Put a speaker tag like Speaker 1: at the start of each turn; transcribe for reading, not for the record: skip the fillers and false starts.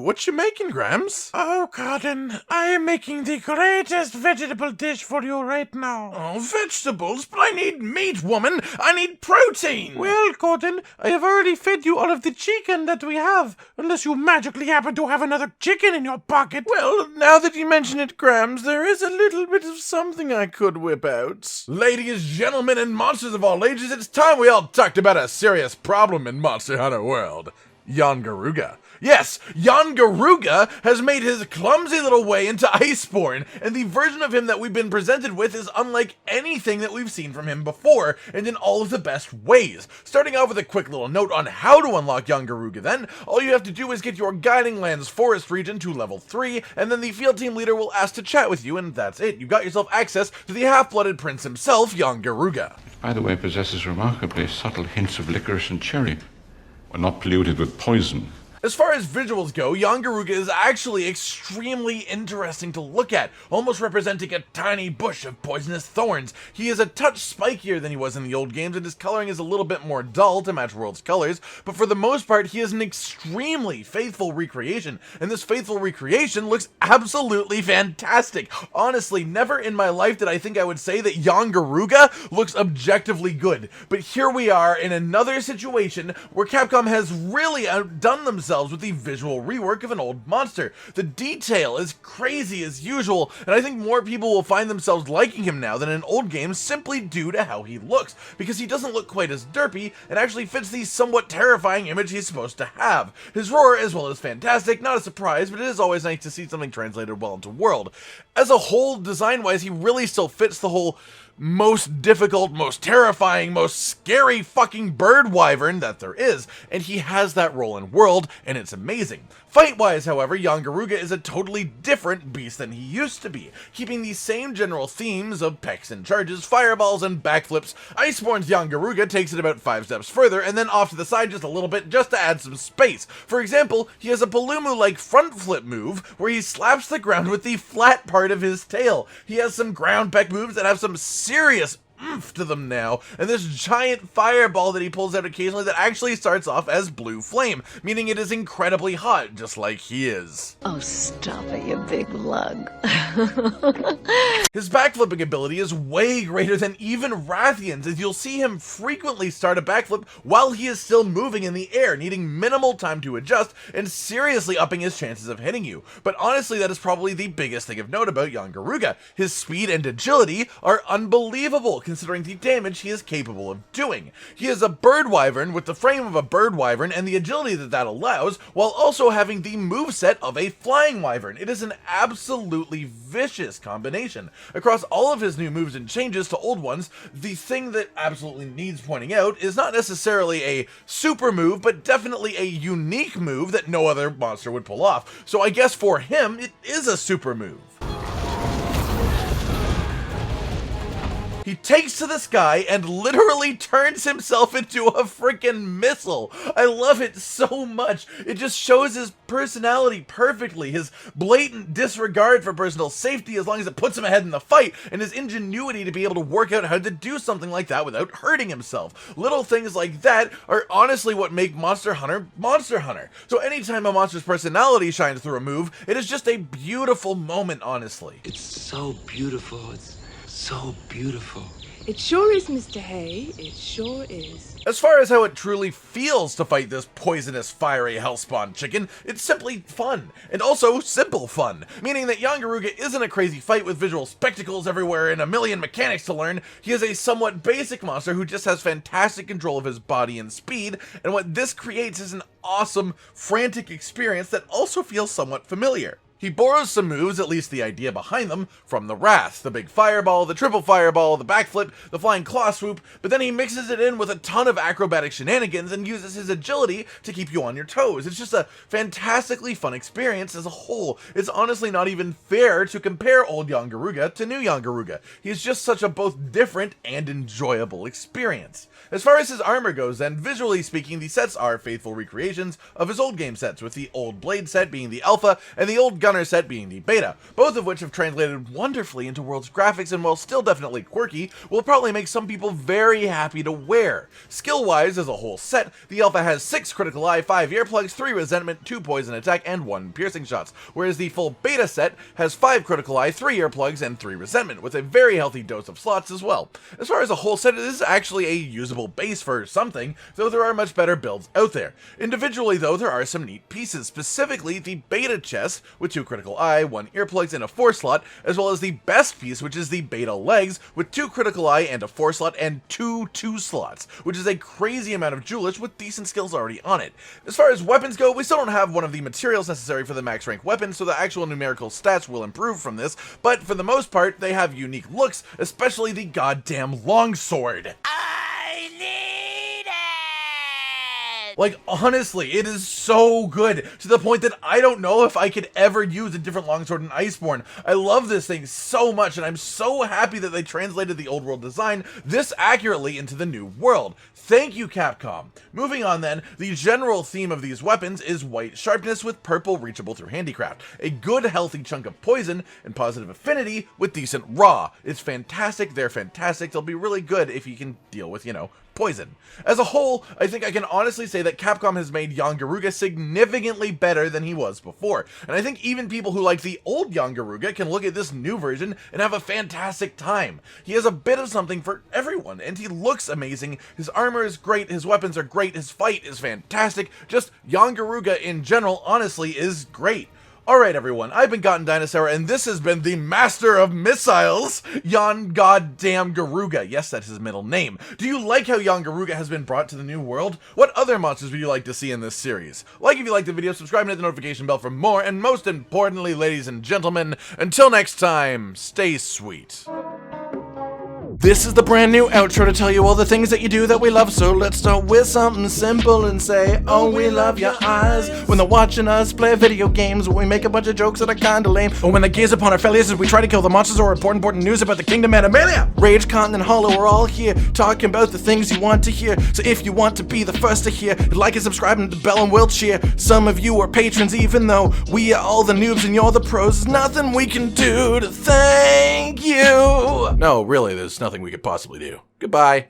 Speaker 1: what you making, Grams?
Speaker 2: Oh, Cotton, I am making the greatest vegetable dish for you right now.
Speaker 1: Oh, vegetables? But I need meat, woman! I need protein!
Speaker 2: Well, Cotton, I have already fed you all of the chicken that we have, unless you magically happen to have another chicken in your pocket.
Speaker 1: Well, now that you mention it, Grams, there is a little bit of something I could whip out. Ladies, gentlemen, and monsters of all ages, it's time we all talked about a serious problem in Monster Hunter World. Yian Garuga. Yes, Yian Garuga has made his clumsy little way into Iceborne, and the version of him that we've been presented with is unlike anything that we've seen from him before, and in all of the best ways. Starting off with a quick little note on how to unlock Yian Garuga then, all you have to do is get your Guiding Lands Forest region to level 3, and then the field team leader will ask to chat with you, and that's it. You've got yourself access to the half-blooded prince himself, Yian Garuga.
Speaker 3: By the way, possesses remarkably subtle hints of licorice and cherry, when not polluted with poison.
Speaker 1: As far as visuals go, Yian Garuga is actually extremely interesting to look at, almost representing a tiny bush of poisonous thorns. He is a touch spikier than he was in the old games, and his coloring is a little bit more dull to match World's colors, but for the most part, he is an extremely faithful recreation, and this faithful recreation looks absolutely fantastic. Honestly, never in my life did I think I would say that Yian Garuga looks objectively good, but here we are in another situation where Capcom has really outdone themselves with the visual rework of an old monster. The detail is crazy as usual, and I think more people will find themselves liking him now than in old games simply due to how he looks, because he doesn't look quite as derpy and actually fits the somewhat terrifying image he's supposed to have. His roar as well is fantastic, not a surprise, but it is always nice to see something translated well into World. As a whole, design-wise, he really still fits the whole most difficult, most terrifying, most scary fucking bird wyvern that there is, and he has that role in World, and it's amazing. Fight-wise, however, Yian Garuga is a totally different beast than he used to be, keeping the same general themes of pecks and charges, fireballs, and backflips. Iceborne's Yian Garuga takes it about 5 steps further, and then off to the side just a little bit, just to add some space. For example, he has a Palumu-like front flip move, where he slaps the ground with the flat part of his tail. He has some ground peck moves that have some serious oomph to them now, and this giant fireball that he pulls out occasionally that actually starts off as blue flame, meaning it is incredibly hot, just like he is.
Speaker 4: Oh, stop it, you big lug.
Speaker 1: His backflipping ability is way greater than even Rathian's, as you'll see him frequently start a backflip while he is still moving in the air, needing minimal time to adjust and seriously upping his chances of hitting you. But honestly, that is probably the biggest thing of note about Yian Garuga. His speed and agility are unbelievable, considering the damage he is capable of doing. He is a bird wyvern with the frame of a bird wyvern and the agility that allows, while also having the moveset of a flying wyvern. It is an absolutely vicious combination. Across all of his new moves and changes to old ones, the thing that absolutely needs pointing out is not necessarily a super move, but definitely a unique move that no other monster would pull off. So I guess for him, it is a super move. He takes to the sky and literally turns himself into a freaking missile. I love it so much. It just shows his personality perfectly. His blatant disregard for personal safety as long as it puts him ahead in the fight, and his ingenuity to be able to work out how to do something like that without hurting himself. Little things like that are honestly what make Monster Hunter Monster Hunter. So anytime a monster's personality shines through a move, it is just a beautiful moment, honestly.
Speaker 5: It's so beautiful. It's so beautiful.
Speaker 6: It sure is, Mr. Hay. It sure is.
Speaker 1: As far as how it truly feels to fight this poisonous, fiery hellspawn chicken, it's simply fun, and also simple fun, meaning that Yian Garuga isn't a crazy fight with visual spectacles everywhere and a million mechanics to learn. He is a somewhat basic monster who just has fantastic control of his body and speed, and what this creates is an awesome, frantic experience that also feels somewhat familiar. He borrows some moves, at least the idea behind them, from the Wrath, the big fireball, the triple fireball, the backflip, the flying claw swoop, but then he mixes it in with a ton of acrobatic shenanigans and uses his agility to keep you on your toes. It's just a fantastically fun experience as a whole. It's honestly not even fair to compare old Yian Garuga to new Yian Garuga. He's just such a both different and enjoyable experience. As far as his armor goes then, visually speaking, the sets are faithful recreations of his old game sets, with the old Blade set being the alpha and the old Gunner set being the beta, both of which have translated wonderfully into World's graphics and while still definitely quirky, will probably make some people very happy to wear. Skill-wise, as a whole set, the alpha has 6 critical eye, 5 earplugs, 3 resentment, 2 poison attack, and 1 piercing shots, whereas the full beta set has 5 critical eye, 3 earplugs, and 3 resentment, with a very healthy dose of slots as well. As far as a whole set, it is actually a usable base for something, though there are much better builds out there. Individually though, there are some neat pieces, specifically the beta chest with 2 critical eye, 1 earplugs, and a 4 slot, as well as the best piece, which is the beta legs with 2 critical eye and a 4 slot and 2 slots, which is a crazy amount of jewelage with decent skills already on it. As far as weapons go, we still don't have one of the materials necessary for the max rank weapon, so the actual numerical stats will improve from this, but for the most part, they have unique looks, especially the goddamn longsword.
Speaker 2: I need it!
Speaker 1: Like, honestly, it is so good, to the point that I don't know if I could ever use a different longsword in Iceborne. I love this thing so much, and I'm so happy that they translated the old world design this accurately into the new world. Thank you, Capcom. Moving on then, the general theme of these weapons is white sharpness with purple reachable through handicraft, a good healthy chunk of poison, and positive affinity with decent raw. It's fantastic, they're fantastic, they'll be really good if you can deal with, poison. As a whole, I think I can honestly say that Capcom has made Yian Garuga significantly better than he was before, and I think even people who like the old Yian Garuga can look at this new version and have a fantastic time. He has a bit of something for everyone, and he looks amazing, his armor is great, his weapons are great, his fight is fantastic, just Yian Garuga in general honestly is great. Alright everyone, I've been Gotten Dinosaur, and this has been the Master of Missiles, Yian Goddamn Garuga. Yes, that's his middle name. Do you like how Yian Garuga has been brought to the new world? What other monsters would you like to see in this series? Like if you liked the video, subscribe and hit the notification bell for more, and most importantly, ladies and gentlemen, until next time, stay sweet. This is the brand new outro to tell you all the things that you do that we love, so let's start with something simple and say, oh, we love your eyes. When they're watching us play video games, when we make a bunch of jokes that are kinda lame, or when they gaze upon our failures as we try to kill the monsters or important news about the Kingdom Animalia. Rage, Continent, Hollow, we're all here, talking about the things you want to hear, so if you want to be the first to hear, like and subscribe and the bell and we'll cheer. Some of you are patrons even though we are all the noobs and you're the pros, there's nothing we can do to thank you. No, really, there's nothing we could possibly do. Goodbye.